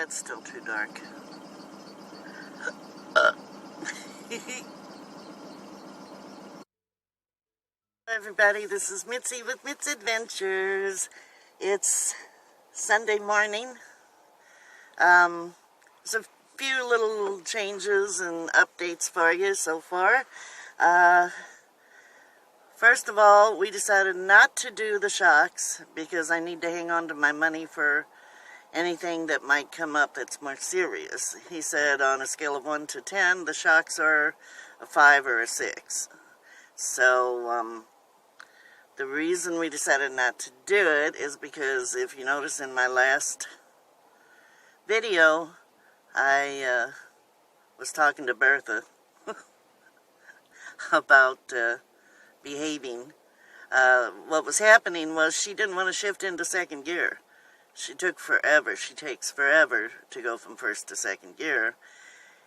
It's still too dark. Hi everybody, this is Mitzi with Mitz Adventures. It's Sunday morning. There's a few little changes and updates for you so far. First of all, we decided not to do the shocks because I need to hang on to my money for anything that might come up that's more serious. He said on a scale of 1 to 10, the shocks are a 5 or a 6. So, the reason we decided not to do it is because if you notice in my last video, I was talking to Bertha about behaving. What was happening was she didn't want to shift into second gear. She took forever. She takes forever to go from first to second gear.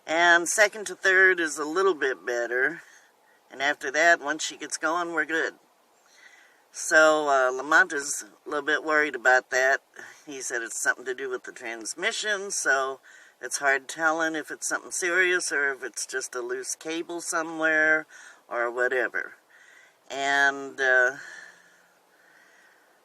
And second to third is a little bit better. And after that, once she gets going, we're good. So Lamont is a little bit worried about that. He said it's something to do with the transmission, so it's hard telling if it's something serious or if it's just a loose cable somewhere or whatever. And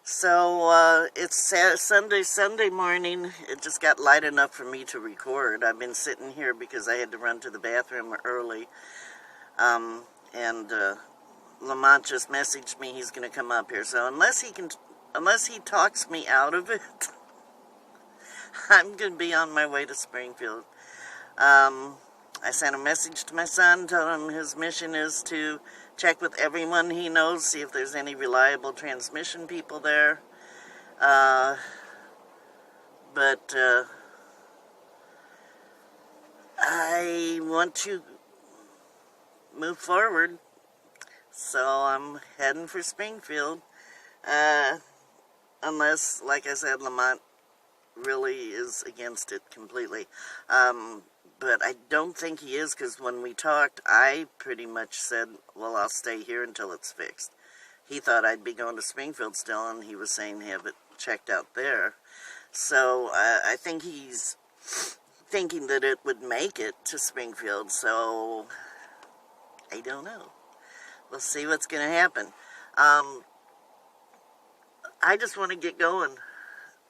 so it's Sunday morning. It just got light enough for me to record. I've been sitting here because I had to run to the bathroom early. Lamont just messaged me he's going to come up here. So unless he talks me out of it, I'm going to be on my way to Springfield. I sent a message to my son, told him his mission is to check with everyone he knows, see if there's any reliable transmission people there. But I want to move forward, so I'm heading for Springfield. Unless, like I said, Lamont really is against it completely. But I don't think he is, because when we talked, I pretty much said, well, I'll stay here until it's fixed. He thought I'd be going to Springfield still, and he was saying have it checked out there. So I think he's thinking that it would make it to Springfield, so I don't know. We'll see what's going to happen. I just want to get going.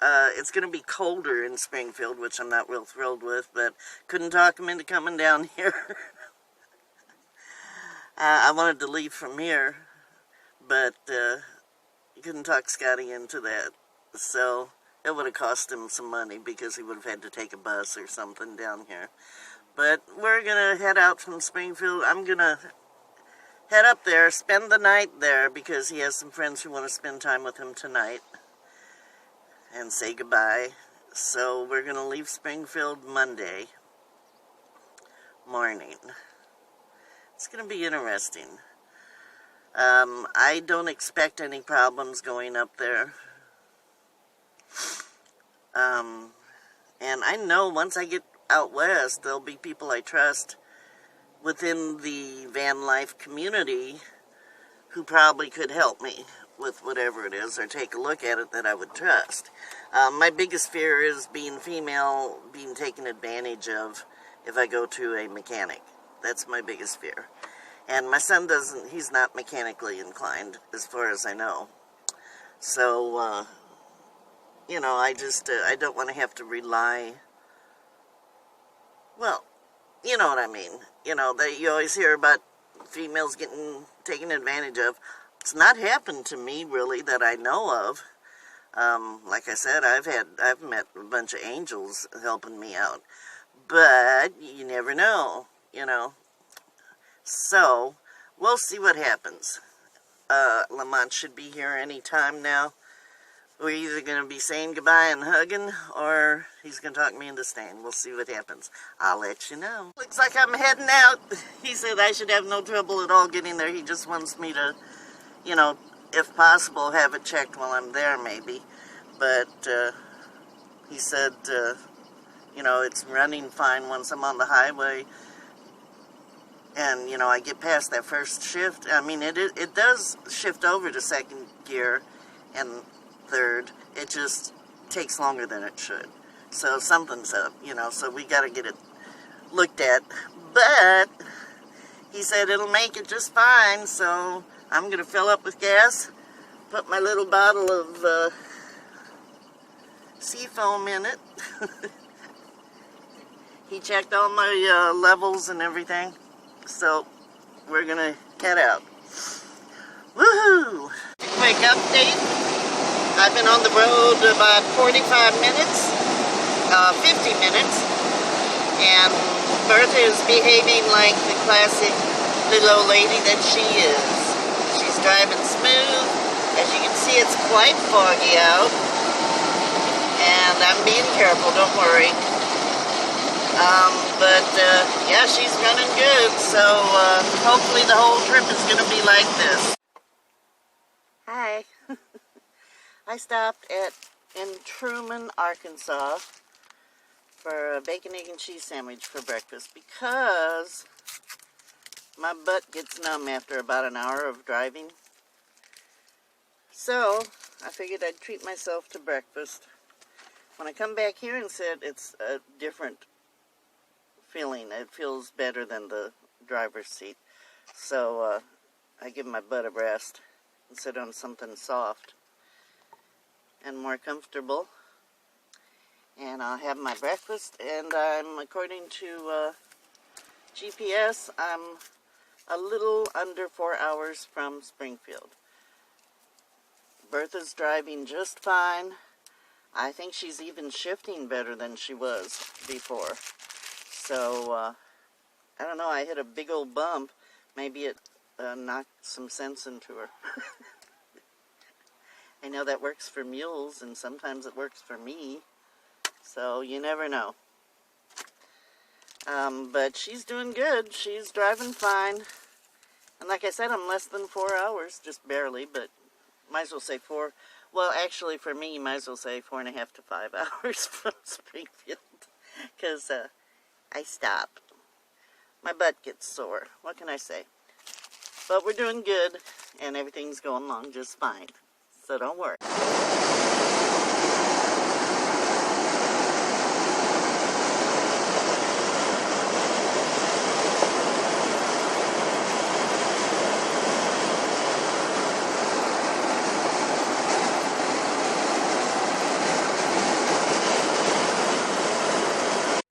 It's going to be colder in Springfield, which I'm not real thrilled with, but couldn't talk him into coming down here. I wanted to leave from here, but couldn't talk Scotty into that. So it would have cost him some money because he would have had to take a bus or something down here. But we're going to head out from Springfield. I'm going to head up there, spend the night there, because he has some friends who want to spend time with him tonight and say goodbye. So we're going to leave Springfield Monday morning. It's going to be interesting. I don't expect any problems going up there. And I know once I get out west, there'll be people I trust within the van life community who probably could help me with whatever it is, or take a look at it that I would trust. My biggest fear is being female, being taken advantage of if I go to a mechanic. That's my biggest fear. And my son he's not mechanically inclined, as far as I know. So, you know, I don't want to have to rely, well, you know what I mean. You know, you always hear about females getting taken advantage of. It's not happened to me, really, that I know of. Like I said, I've met a bunch of angels helping me out. But you never know, you know. So, we'll see what happens. Lamont should be here any time now. We're either going to be saying goodbye and hugging, or he's going to talk me into staying. We'll see what happens. I'll let you know. Looks like I'm heading out. He said I should have no trouble at all getting there. He just wants me to, you know, if possible, have it checked while I'm there, maybe. But he said, you know, it's running fine once I'm on the highway. And, you know, I get past that first shift. I mean, it does shift over to second gear and third. It just takes longer than it should. So something's up, you know, so we got to get it looked at. But he said it'll make it just fine, so I'm going to fill up with gas, put my little bottle of seafoam in it. He checked all my levels and everything, so we're going to head out. Woohoo! Quick update. I've been on the road about 45 minutes, 50 minutes, and Bertha is behaving like the classic little old lady that she is. She's driving smooth. As you can see, it's quite foggy out, and I'm being careful, don't worry. Yeah, she's running good, so hopefully the whole trip is going to be like this. Hi. I stopped in Truman, Arkansas for a bacon, egg, and cheese sandwich for breakfast because my butt gets numb after about an hour of driving. So I figured I'd treat myself to breakfast. When I come back here and sit, it's a different feeling. It feels better than the driver's seat. So I give my butt a rest and sit on something soft and more comfortable. And I'll have my breakfast, and according to GPS, I'm a little under 4 hours from Springfield. Bertha's driving just fine. I think she's even shifting better than she was before. So, I don't know, I hit a big old bump. Maybe it knocked some sense into her. I know that works for mules, and sometimes it works for me. So, you never know. But she's doing good. She's driving fine. And like I said, I'm less than 4 hours, just barely, but might as well say 4. Well, actually, for me, you might as well say 4.5 to 5 hours from Springfield. Because I stop. My butt gets sore. What can I say? But we're doing good, and everything's going along just fine. So don't worry.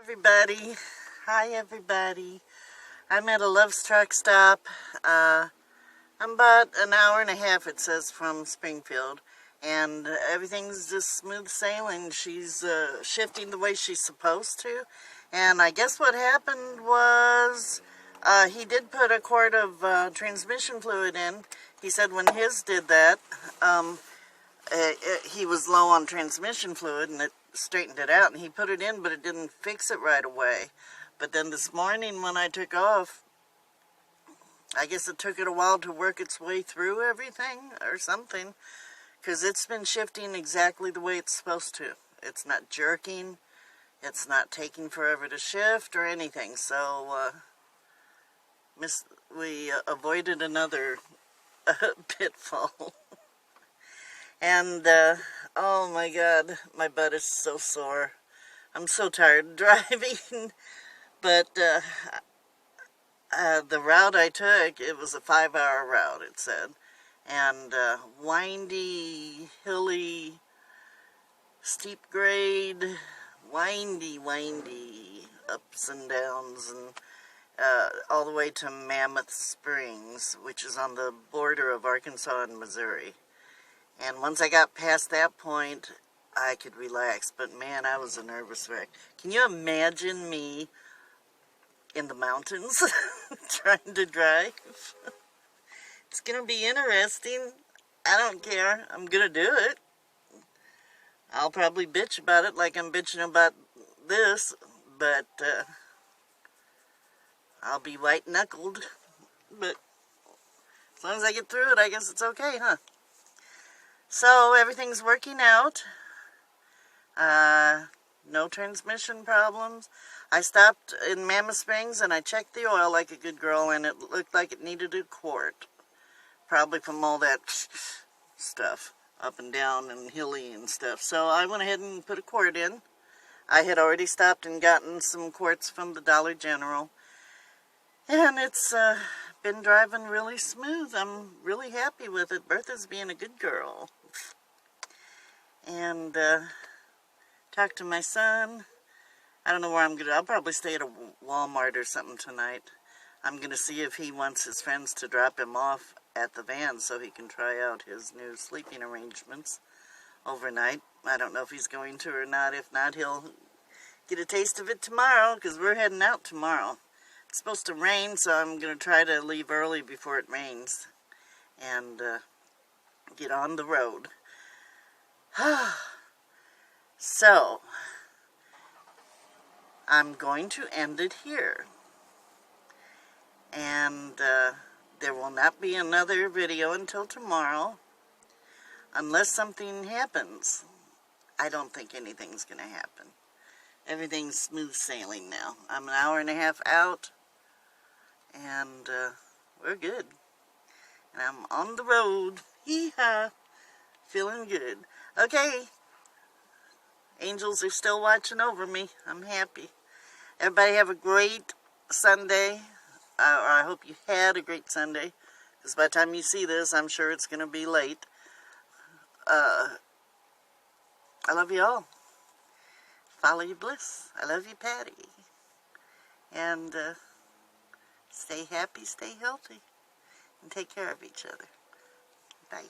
Everybody. Hi, everybody. I'm at a Love's Truck Stop. I'm about an hour and a half, it says, from Springfield. And everything's just smooth sailing. She's shifting the way she's supposed to. And I guess what happened was he did put a quart of transmission fluid in. He said when his did that, he was low on transmission fluid, and it straightened it out, and he put it in, but it didn't fix it right away. But then this morning when I took off, I guess it took it a while to work its way through everything or something, because it's been shifting exactly the way it's supposed to. It's not jerking, it's not taking forever to shift or anything. So we avoided another pitfall. And oh my God, my butt is so sore. I'm so tired of driving. But the route I took, it was a 5-hour route, it said. And windy, hilly, steep grade, windy, ups and downs, and all the way to Mammoth Springs, which is on the border of Arkansas and Missouri. And once I got past that point, I could relax. But man, I was a nervous wreck. Can you imagine me in the mountains trying to drive? It's going to be interesting. I don't care. I'm going to do it. I'll probably bitch about it like I'm bitching about this, but I'll be white-knuckled. But as long as I get through it, I guess it's okay, huh? So everything's working out. No transmission problems. I stopped in Mammoth Springs and I checked the oil like a good girl, and it looked like it needed a quart. Probably from all that stuff, up and down and hilly and stuff. So I went ahead and put a quart in. I had already stopped and gotten some quartz from the Dollar General. And it's been driving really smooth. I'm really happy with it. Bertha's being a good girl. And talked to my son. I don't know where I'm going to... I'll probably stay at a Walmart or something tonight. I'm going to see if he wants his friends to drop him off at the van so he can try out his new sleeping arrangements overnight. I don't know if he's going to or not. If not, he'll get a taste of it tomorrow, because we're heading out tomorrow. It's supposed to rain, so I'm going to try to leave early before it rains and get on the road. So, I'm going to end it here. And there will not be another video until tomorrow, unless something happens. I don't think anything's going to happen. Everything's smooth sailing now. I'm an hour and a half out, and we're good. And I'm on the road. Hee-haw. Feeling good. Okay. Angels are still watching over me. I'm happy. Everybody have a great Sunday. Or I hope you had a great Sunday, because by the time you see this, I'm sure it's going to be late. I love you all. Follow your bliss. I love you, Patty. And stay happy, stay healthy, and take care of each other. Bye.